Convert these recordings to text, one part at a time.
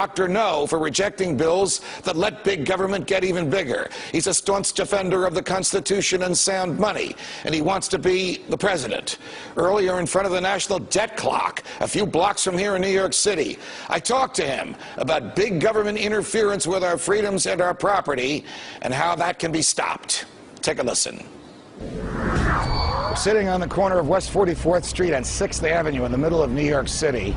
Dr. No for rejecting bills that let big government get even bigger. He's a staunch defender of the Constitution and sound money, and he wants to be the president. Earlier, in front of the national debt clock, a few blocks from here in New York City, I talked to him about big government interference with our freedoms and our property and how that can be stopped. Take a listen. We're sitting on the corner of West 44th Street and 6th Avenue in the middle of New York City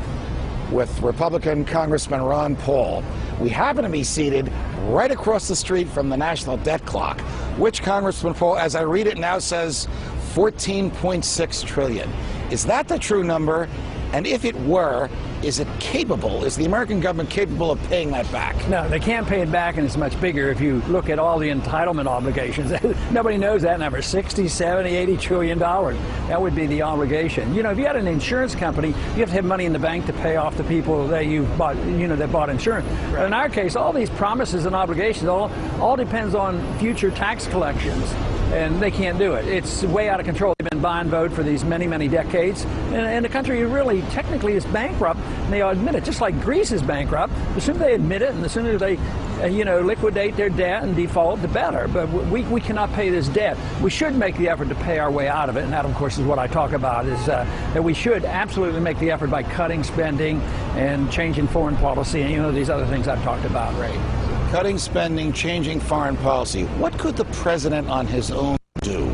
with Republican Congressman Ron Paul. We happen to be seated right across the street from the national debt clock, which Congressman Paul, as I read it now, says 14.6 trillion. Is that the true number? And if it were, is it capable? Is the American government capable of paying that back? No, they can't pay it back, and it's much bigger if you look at all the entitlement obligations. Nobody knows that number. 60, 70, 80 trillion dollars. That would be the obligation. You know, if you had an insurance company, you have to have money in the bank to pay off the people that you bought, that bought insurance. Right. But in our case, all these promises and obligations all depends on future tax collections. And they can't do it. It's way out of control. They've been buy and vote for these many, many decades. And the country really, technically, is bankrupt. And they admit it, just like Greece is bankrupt. The sooner they admit it and the sooner they, liquidate their debt and default, the better. But we cannot pay this debt. We should make the effort to pay our way out of it. And that, of course, is what I talk about, is that we should absolutely make the effort by cutting spending and changing foreign policy and, these other things I've talked about. Right. Cutting spending, changing foreign policy. What could the president on his own do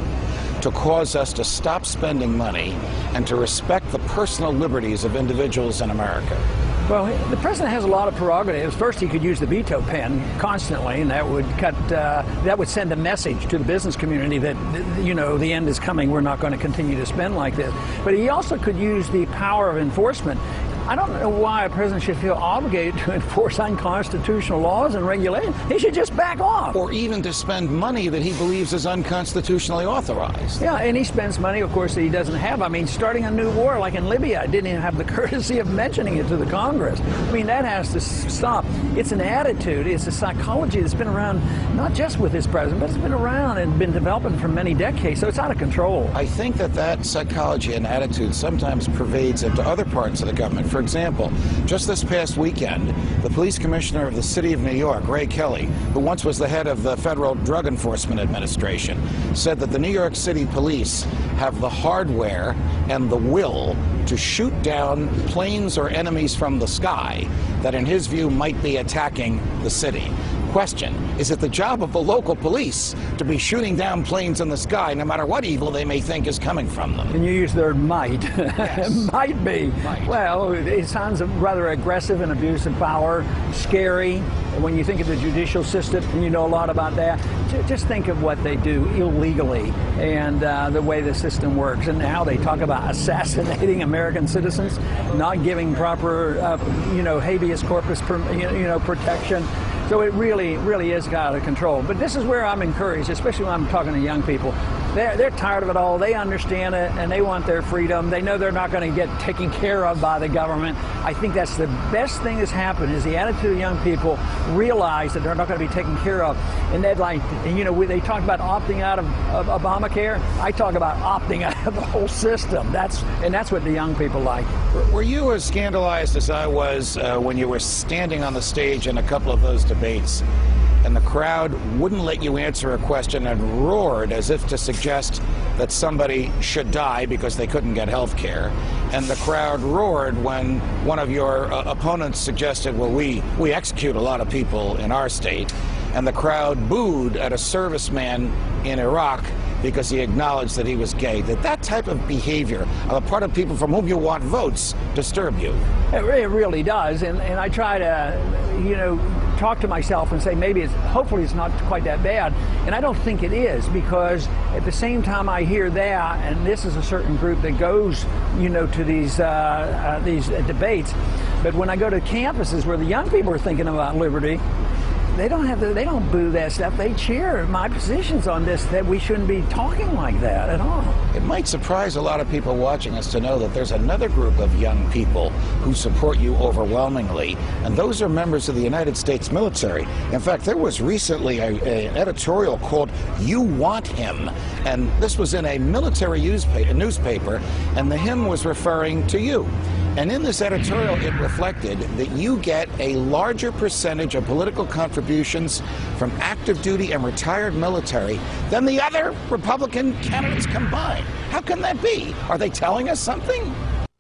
to cause us to stop spending money and to respect the personal liberties of individuals in America? Well, the president has a lot of prerogatives. First, he could use the veto pen constantly, and that would send a message to the business community that, the end is coming. We're not going to continue to spend like this. But he also could use the power of enforcement. I don't know why a president should feel obligated to enforce unconstitutional laws and regulations. He should just back off. Or even to spend money that he believes is unconstitutionally authorized. Yeah, and he spends money, of course, that he doesn't have. I mean, starting a new war like in Libya, didn't even have the courtesy of mentioning it to the Congress. I mean, that has to stop. It's an attitude, it's a psychology that's been around, not just with this president, but it's been around and been developing for many decades, so it's out of control. I think that psychology and attitude sometimes pervades into other parts of the government. For example, just this past weekend, the police commissioner of the city of New York, Ray Kelly, who once was the head of the Federal Drug Enforcement Administration, said that the New York City police have the hardware and the will to shoot down planes or enemies from the sky that, in his view, might be attacking the city. Question, is it the job of the local police to be shooting down planes in the sky, no matter what evil they may think is coming from them? And you use the word might. Yes. Might be. Might. Well, it sounds rather aggressive and abuse of power, scary. When you think of the judicial system, and you know a lot about that, just think of what they do illegally and the way the system works and how they talk about assassinating American citizens, not giving proper, habeas corpus, protection. So it really is out of control. But this is where I'm encouraged, especially when I'm talking to young people. They're tired of it all. They understand it, and they want their freedom. They know they're not going to get taken care of by the government. I think that's the best thing that's happened, is the attitude of young people realize that they're not going to be taken care of. And they'd like, they talk about opting out of Obamacare. I talk about opting out of the whole system. That's what the young people like. Were you as scandalized as I was when you were standing on the stage in a couple of those debates, and the crowd wouldn't let you answer a question and roared as if to suggest that somebody should die because they couldn't get health care, and the crowd roared when one of your opponents suggested, well, we execute a lot of people in our state, and the crowd booed at a serviceman in Iraq because he acknowledged that he was gay? Did that type of behavior on the part of people from whom you want votes disturb you? It really does, and I try to, talk to myself and say hopefully it's not quite that bad, and I don't think it is, because at the same time I hear that, and this is a certain group that goes, to these debates, but when I go to campuses where the young people are thinking about liberty, they don't boo that stuff. They cheer my positions on this, that we shouldn't be talking like that at all. It might surprise a lot of people watching us to know that there's another group of young people who support you overwhelmingly, and those are members of the United States military. In fact, there was recently an editorial called "You Want Him," and this was in a military newspaper, and the hymn was referring to you. And in this editorial, it reflected that you get a larger percentage of political contributions from active duty and retired military than the other Republican candidates combined. How can that be? Are they telling us something?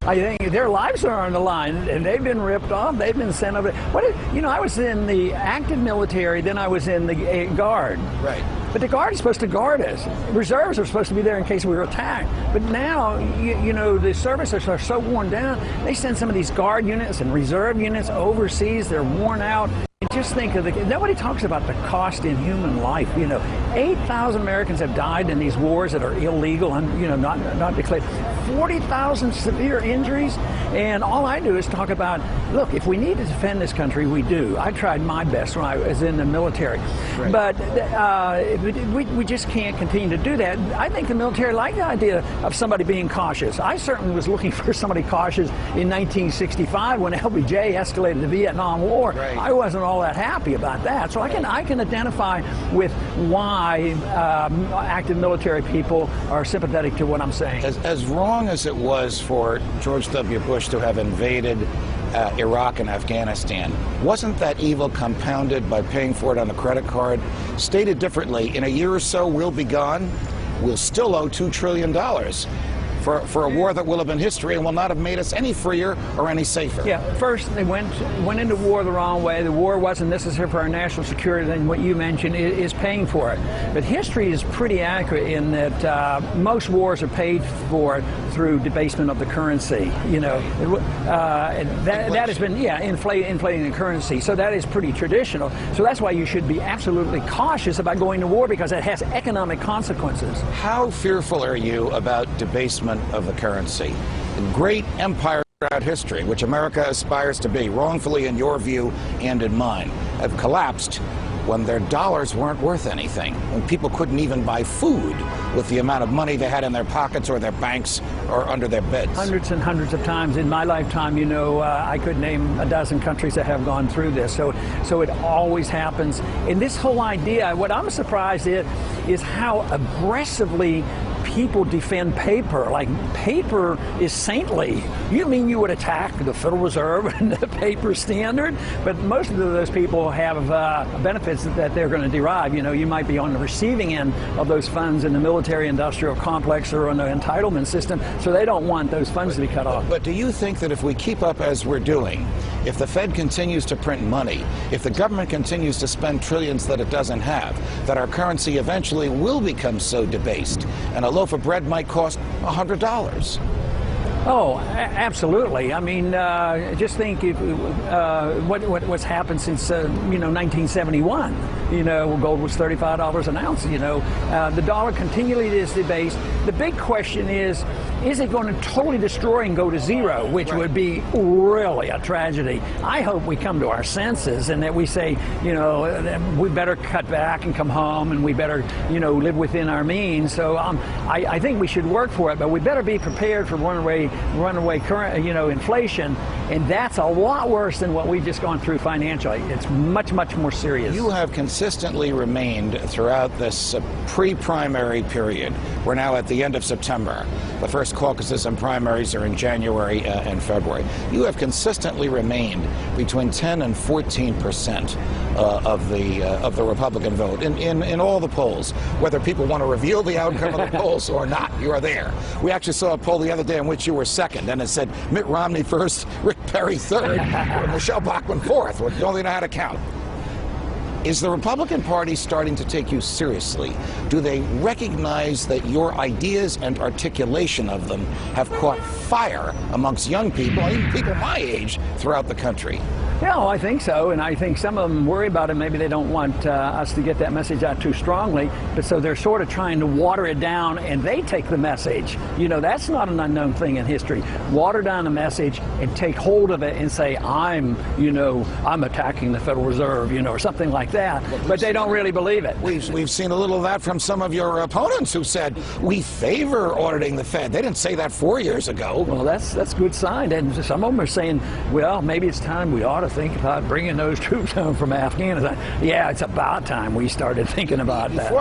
I think their lives are on the line, and they've been ripped off. They've been sent over. I was in the active military, then I was in the Guard. Right. But the Guard is supposed to guard us. Reserves are supposed to be there in case we were attacked. But now, the services are so worn down, they send some of these Guard units and Reserve units overseas. They're worn out. Just think of nobody talks about the cost in human life. 8,000 Americans have died in these wars that are illegal and, not declared. 40,000 severe injuries. And all I do is talk about, look, if we need to defend this country, we do. I tried my best when I was in the military. Right. But we just can't continue to do that. I think the military liked the idea of somebody being cautious. I certainly was looking for somebody cautious in 1965 when LBJ escalated the Vietnam War. Right. I wasn't all that happy about that. So I can identify with why active military people are sympathetic to what I'm saying. As wrong as it was for George W. Bush to have invaded Iraq and Afghanistan, wasn't that evil compounded by paying for it on a credit card? Stated differently, in a year or so we'll be gone. We'll still owe $2 trillion. For a war that will have been history and will not have made us any freer or any safer. Yeah, first they went into war the wrong way. The war wasn't necessary for our national security, and what you mentioned is paying for it. But history is pretty accurate in that most wars are paid for through debasement of the currency. That has been, inflating the currency. So that is pretty traditional. So that's why you should be absolutely cautious about going to war, because it has economic consequences. How fearful are you about debasement of the currency? Great empire throughout history, which America aspires to be, wrongfully in your view and in mine, have collapsed when their dollars weren't worth anything, when people couldn't even buy food with the amount of money they had in their pockets or their banks or under their beds. Hundreds and hundreds of times in my lifetime, I could name a dozen countries that have gone through this. So it always happens. And this whole idea, what I'm surprised is how aggressively people defend paper. Like, paper is saintly. You mean you would attack the Federal Reserve and the paper standard? But most of those people have benefits that they're going to derive. You might be on the receiving end of those funds in the military-industrial complex or on the entitlement system, so they don't want those funds to be cut off. But do you think that if we keep up as we're doing, if the Fed continues to print money, if the government continues to spend trillions that it doesn't have, that our currency eventually will become so debased and a loaf of bread might cost $100? Oh, absolutely. I mean, just think what's happened since 1971. Gold was $35 an ounce. The dollar continually is debased. The big question is it going to totally destroy and go to zero, which Right. would be really a tragedy. I hope we come to our senses and that we say, we better cut back and come home, and we better, live within our means. So I think we should work for it, but we better be prepared for runaway current, inflation, and that's a lot worse than what we've just gone through financially. It's much, much more serious. You have consistently remained throughout this pre-primary period. We're now at the end of September. The first caucuses and primaries are in January and February. You have consistently remained between 10 and 14% of the Republican vote in all the polls, whether people want to reveal the outcome of the polls or not. You are there. We actually saw a poll the other day in which you were second, and it said Mitt Romney first, Rick Perry third, and Michelle Bachmann fourth. We only know how to count. Is the Republican Party starting to take you seriously? Do they recognize that your ideas and articulation of them have caught fire amongst young people, even people my age, throughout the country? Yeah, I think so, and I think some of them worry about it. Maybe they don't want us to get that message out too strongly, but so they're sort of trying to water it down, and they take the message. That's not an unknown thing in history. Water down the message and take hold of it and say, I'm attacking the Federal Reserve, or something like that, but they don't really believe it. We've seen a little of that from some of your opponents who said, we favor auditing the Fed. They didn't say that 4 years ago. Well, that's a good sign, and some of them are saying, well, maybe it's time we ought to think about bringing those troops home from Afghanistan. Yeah, it's about time we started thinking about that.